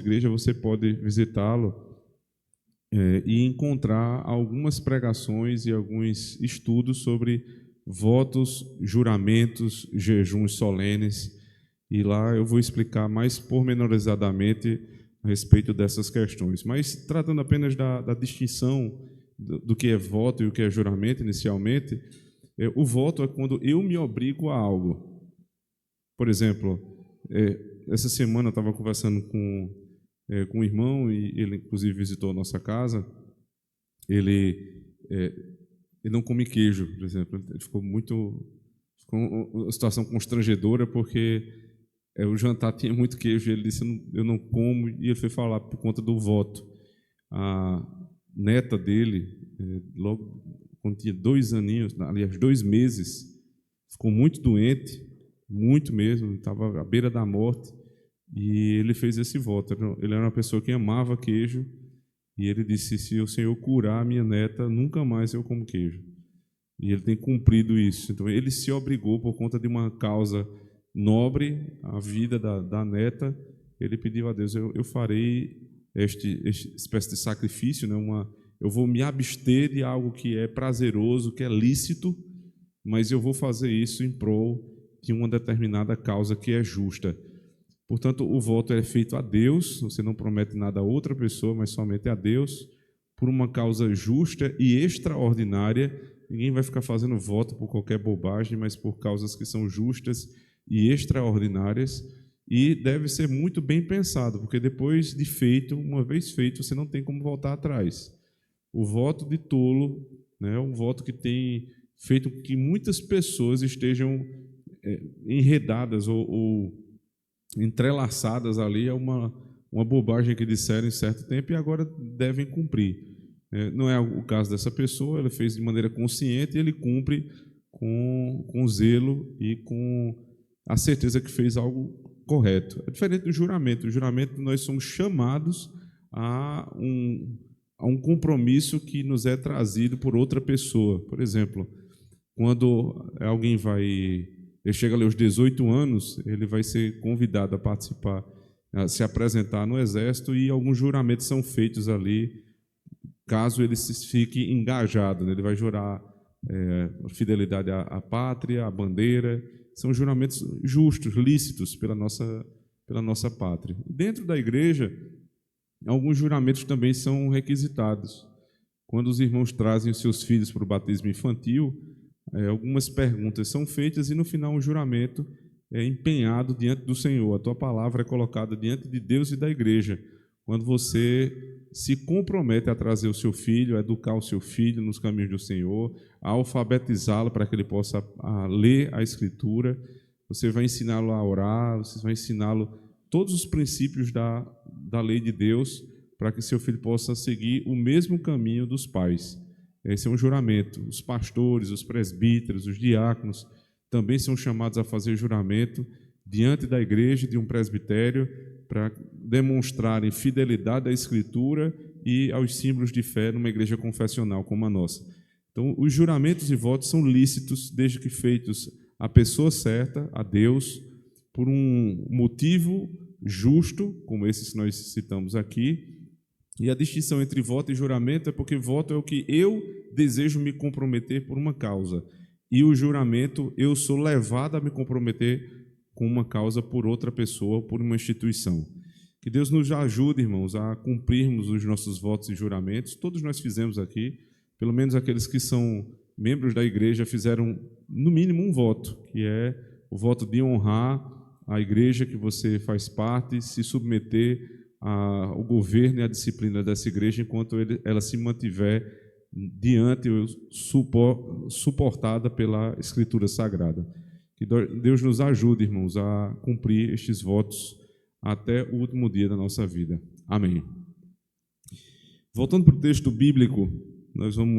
igreja, você pode visitá-lo e encontrar algumas pregações e alguns estudos sobre votos, juramentos, jejuns solenes. E lá eu vou explicar mais pormenorizadamente a respeito dessas questões. Mas tratando apenas da distinção do que é voto e o que é juramento inicialmente, o voto é quando eu me obrigo a algo. Por exemplo, essa semana eu estava conversando com um irmão, e ele inclusive visitou a nossa casa. Ele não come queijo, por exemplo. Ele ficou uma situação constrangedora, porque o jantar tinha muito queijo, e ele disse: eu não como, e ele foi falar por conta do voto. A neta dele, logo quando tinha 2 aninhos, aliás, 2 meses, ficou muito doente, muito mesmo, estava à beira da morte, e ele fez esse voto. Ele era uma pessoa que amava queijo, e ele disse: se o Senhor curar a minha neta, nunca mais eu como queijo. E ele tem cumprido isso. Então, ele se obrigou, por conta de uma causa nobre, a vida da neta. Ele pediu a Deus: eu farei este espécie de sacrifício, né? Eu vou me abster de algo que é prazeroso, que é lícito, mas eu vou fazer isso em prol de uma determinada causa que é justa. Portanto, o voto é feito a Deus, você não promete nada a outra pessoa, mas somente a Deus, por uma causa justa e extraordinária. Ninguém vai ficar fazendo voto por qualquer bobagem, mas por causas que são justas e extraordinárias, e deve ser muito bem pensado, porque depois de feito, uma vez feito, você não tem como voltar atrás. O voto de tolo, né, é um voto que tem feito com que muitas pessoas estejam enredadas ou entrelaçadas ali a uma bobagem que disseram em certo tempo e agora devem cumprir. Não é o caso dessa pessoa, ele fez de maneira consciente e ele cumpre com zelo e com a certeza que fez algo correto. É diferente do juramento. O juramento, nós somos chamados a um compromisso que nos é trazido por outra pessoa. Por exemplo, quando alguém ele chega ali aos 18 anos, ele vai ser convidado a participar, a se apresentar no Exército, e alguns juramentos são feitos ali, caso ele fique engajado, né? Ele vai jurar fidelidade à pátria, à bandeira. São juramentos justos, lícitos pela nossa pátria. Dentro da igreja, alguns juramentos também são requisitados. Quando os irmãos trazem os seus filhos para o batismo infantil, algumas perguntas são feitas e no final um juramento é empenhado diante do Senhor. A tua palavra é colocada diante de Deus e da igreja. Quando você se compromete a trazer o seu filho, a educar o seu filho nos caminhos do Senhor, a alfabetizá-lo para que ele possa ler a Escritura, você vai ensiná-lo a orar, você vai ensiná-lo todos os princípios da lei de Deus, para que seu filho possa seguir o mesmo caminho dos pais. Esse é um juramento. Os pastores, os presbíteros, os diáconos também são chamados a fazer juramento diante da igreja, de um presbitério, para demonstrarem fidelidade à Escritura e aos símbolos de fé numa igreja confessional como a nossa. Então, os juramentos e votos são lícitos, desde que feitos à pessoa certa, a Deus, por um motivo justo, como esses que nós citamos aqui. E a distinção entre voto e juramento é porque voto é o que eu desejo me comprometer por uma causa, e o juramento, eu sou levado a me comprometer com uma causa por outra pessoa, por uma instituição. Que Deus nos ajude, irmãos, a cumprirmos os nossos votos e juramentos. Todos nós fizemos aqui, pelo menos aqueles que são membros da igreja fizeram, no mínimo, um voto, que é o voto de honrar a igreja que você faz parte, se submeter ao governo e à disciplina dessa igreja enquanto ela se mantiver diante, suportada pela Escritura Sagrada. Que Deus nos ajude, irmãos, a cumprir estes votos até o último dia da nossa vida. Amém. Voltando para o texto bíblico, nós vamos